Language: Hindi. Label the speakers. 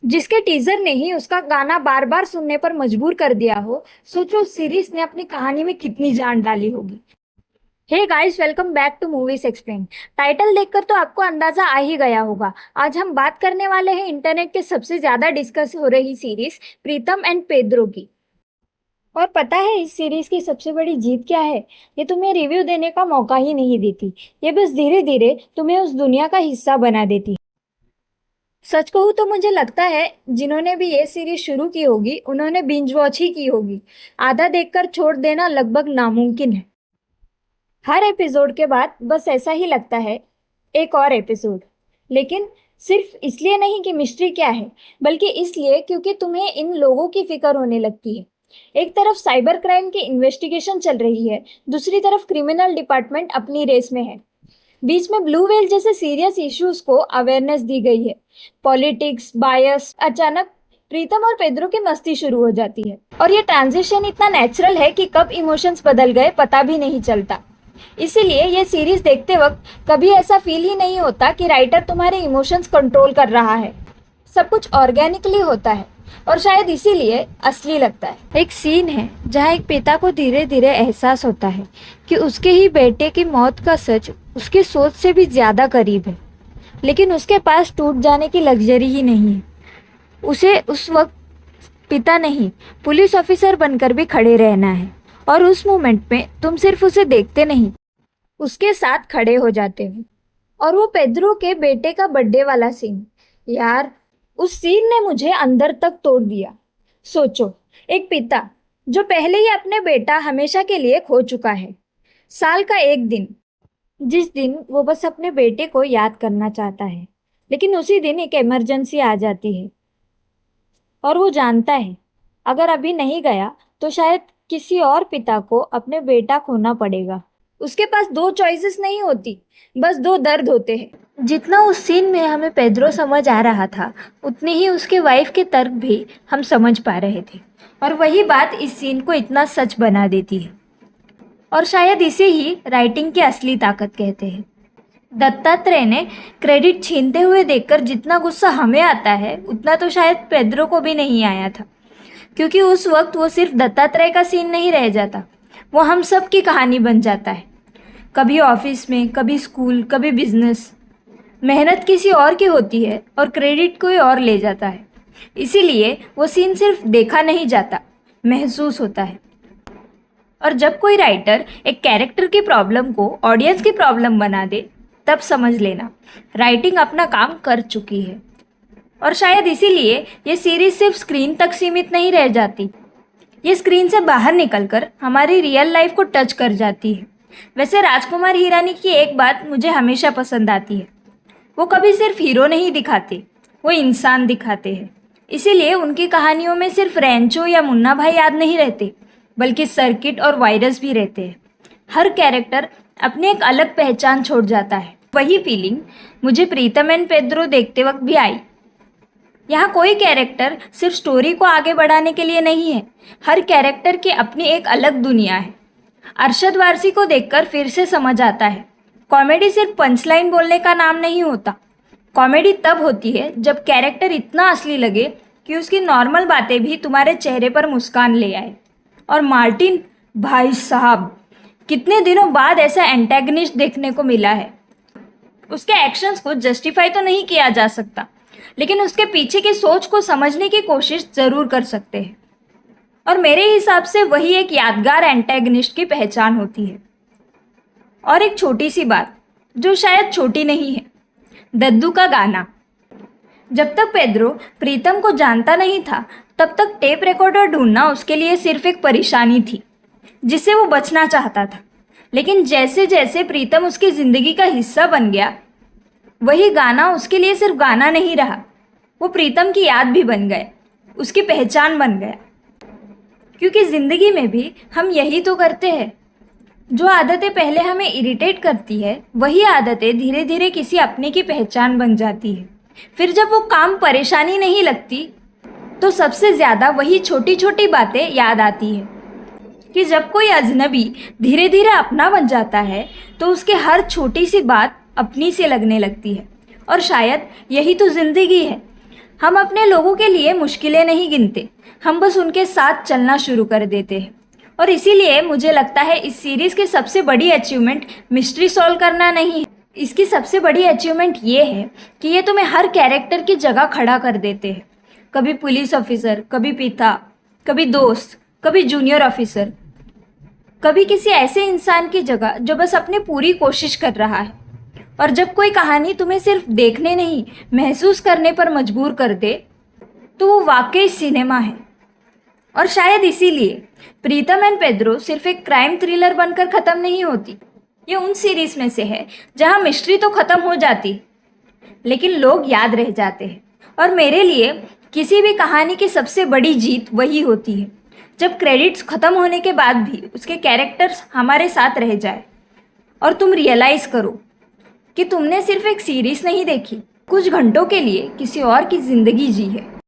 Speaker 1: जिसके टीजर ने ही उसका गाना बार बार सुनने पर मजबूर कर दिया हो। सोचो उस सीरीज ने अपनी कहानी में कितनी जान डाली होगी। Hey guys, welcome back to movies explain. Title देखकर तो आपको अंदाजा आ ही गया होगा। आज हम बात करने वाले हैं इंटरनेट के सबसे ज्यादा डिस्कस हो रही सीरीज प्रीतम एंड पेद्रो की। और पता है इस सीरीज की सबसे बड़ी जीत क्या है? ये तुम्हें रिव्यू देने का मौका ही नहीं देती। ये बस धीरे धीरे तुम्हें उस दुनिया का हिस्सा बना देती। सच कहूँ तो मुझे लगता है जिन्होंने भी ये सीरीज शुरू की होगी उन्होंने बिंज वॉच ही की होगी। आधा देखकर छोड़ देना लगभग नामुमकिन है। हर एपिसोड के बाद बस ऐसा ही लगता है, एक और एपिसोड। लेकिन सिर्फ इसलिए नहीं कि मिस्ट्री क्या है, बल्कि इसलिए क्योंकि तुम्हें इन लोगों की फिक्र होने लगती है। एक तरफ साइबर क्राइम की इन्वेस्टिगेशन चल रही है, दूसरी तरफ क्रिमिनल डिपार्टमेंट अपनी रेस में है। बीच में ब्लू व्हेल जैसे सीरियस इश्यूज को अवेयरनेस दी गई है। पॉलिटिक्स, बायस, अचानक प्रीतम और पेद्रो की मस्ती शुरू हो जाती है। और ये ट्रांजिशन इतना नेचुरल है कि कब इमोशंस बदल गए पता भी नहीं चलता। इसीलिए ये सीरीज देखते वक्त कभी ऐसा फील ही नहीं होता कि राइटर तुम्हारे इमोशंस कंट्रोल कर रहा है। सब कुछ ऑर्गेनिकली होता है और शायद इसीलिए असली लगता है। एक सीन है जहाँ एक पिता को धीरे धीरे एहसास होता है कि उसके ही बेटे की मौत का सच उसकी सोच से भी ज्यादा करीब है। लेकिन उसके पास टूट जाने की लग्जरी ही नहीं है। उसे उस वक्त पिता नहीं, पुलिस ऑफिसर बनकर भी खड़े रहना है। और उस मोमेंट में तुम सिर्फ उसे देखते नहीं, उसके साथ खड़े हो जाते हो। और वो पेद्रो के बेटे का बर्थडे वाला सीन, यार उस सीन ने मुझे अंदर तक तोड़ दिया। सोचो, एक पिता जो पहले ही अपने बेटा हमेशा के लिए खो चुका है। साल का एक दिन, जिस दिन वो बस अपने बेटे को याद करना चाहता है, लेकिन उसी दिन एक इमरजेंसी आ जाती है। और वो जानता है अगर अभी नहीं गया तो शायद किसी और पिता को अपने बेटा खोना पड़ेगा। उसके पास दो चॉइसेस नहीं होती, बस दो दर्द होते हैं। जितना उस सीन में हमें पेद्रो समझ आ रहा था, उतनी ही उसके वाइफ के तर्क भी हम समझ पा रहे थे। और वही बात इस सीन को इतना सच बना देती है। और शायद इसे ही राइटिंग की असली ताकत कहते हैं। दत्तात्रेय ने क्रेडिट छीनते हुए देखकर जितना गुस्सा हमें आता है, उतना तो शायद पेद्रो को भी नहीं आया था। क्योंकि उस वक्त वो सिर्फ दत्तात्रेय का सीन नहीं रह जाता, वो हम सब की कहानी बन जाता है। कभी ऑफिस में, कभी स्कूल, कभी बिजनेस। मेहनत किसी और की होती है और क्रेडिट कोई और ले जाता है। इसीलिए वो सीन सिर्फ देखा नहीं जाता, महसूस होता है। और जब कोई राइटर एक कैरेक्टर की प्रॉब्लम को ऑडियंस की प्रॉब्लम बना दे, तब समझ लेना राइटिंग अपना काम कर चुकी है। और शायद इसीलिए ये सीरीज सिर्फ स्क्रीन तक सीमित नहीं रह जाती, ये स्क्रीन से बाहर निकलकर हमारी रियल लाइफ को टच कर जाती है। वैसे राजकुमार हिरानी की एक बात मुझे हमेशा पसंद आती है, वो कभी सिर्फ हीरो नहीं दिखाते, वो इंसान दिखाते हैं। इसीलिए उनकी कहानियों में सिर्फ रैंचो या मुन्ना भाई याद नहीं रहते, बल्कि सर्किट और वायरस भी रहते हैं। हर कैरेक्टर अपनी एक अलग पहचान छोड़ जाता है। वही फीलिंग मुझे प्रीतम एंड पेद्रो देखते वक्त भी आई। यहाँ कोई कैरेक्टर सिर्फ स्टोरी को आगे बढ़ाने के लिए नहीं है, हर कैरेक्टर की अपनी एक अलग दुनिया है। अरशद वारसी को देखकर फिर से समझ आता है, कॉमेडी सिर्फ पंचलाइन बोलने का नाम नहीं होता। कॉमेडी तब होती है जब कैरेक्टर इतना असली लगे कि उसकी नॉर्मल बातें भी तुम्हारे चेहरे पर मुस्कान ले आए। और मार्टिन, भाई साहब, कितने दिनों बाद ऐसा एंटेगनिस्ट देखने को मिला है। उसके एक्शंस को जस्टिफाई तो नहीं किया जा सकता, लेकिन उसके पीछे की सोच को समझने की कोशिश जरूर कर सकते हैं। और मेरे हिसाब से वही एक यादगार एंटेगनिस्ट की पहचान होती है। और एक छोटी सी बात जो शायद छोटी नहीं है, दद्दू का गाना। जब तक पेद्रो प्रीतम को जानता नहीं था, तब तक टेप रिकॉर्डर ढूंढना उसके लिए सिर्फ एक परेशानी थी जिससे वो बचना चाहता था। लेकिन जैसे जैसे प्रीतम उसकी जिंदगी का हिस्सा बन गया, वही गाना उसके लिए सिर्फ गाना नहीं रहा, वो प्रीतम की याद भी बन गए, उसकी पहचान बन गया। क्योंकि जिंदगी में भी हम यही तो करते हैं, जो आदतें पहले हमें इरिटेट करती है, वही आदतें धीरे धीरे किसी अपने की पहचान बन जाती है। फिर जब वो काम परेशानी नहीं लगती, तो सबसे ज़्यादा वही छोटी छोटी बातें याद आती है। कि जब कोई अजनबी धीरे धीरे अपना बन जाता है, तो उसके हर छोटी सी बात अपनी से लगने लगती है। और शायद यही तो ज़िंदगी है, हम अपने लोगों के लिए मुश्किलें नहीं गिनते, हम बस उनके साथ चलना शुरू कर देते हैं। और इसीलिए मुझे लगता है इस सीरीज की सबसे बड़ी अचीवमेंट मिस्ट्री सॉल्व करना नहीं है। इसकी सबसे बड़ी अचीवमेंट ये है कि ये तुम्हें हर कैरेक्टर की जगह खड़ा कर देते हैं। कभी पुलिस ऑफिसर, कभी पिता, कभी दोस्त, कभी जूनियर ऑफिसर, कभी किसी ऐसे इंसान की जगह जो बस अपनी पूरी कोशिश कर रहा है। और जब कोई कहानी तुम्हें सिर्फ देखने नहीं, महसूस करने पर मजबूर कर दे, तो वो वाकई सिनेमा है। और शायद इसीलिए प्रीतम एंड पेद्रो सिर्फ एक क्राइम थ्रिलर बनकर ख़त्म नहीं होती। ये उन सीरीज में से है जहां मिस्ट्री तो ख़त्म हो जाती, लेकिन लोग याद रह जाते हैं। और मेरे लिए किसी भी कहानी की सबसे बड़ी जीत वही होती है जब क्रेडिट्स ख़त्म होने के बाद भी उसके कैरेक्टर्स हमारे साथ रह जाए और तुम रियलाइज़ करो कि तुमने सिर्फ एक सीरीज नहीं देखी, कुछ घंटों के लिए किसी और की ज़िंदगी जी है।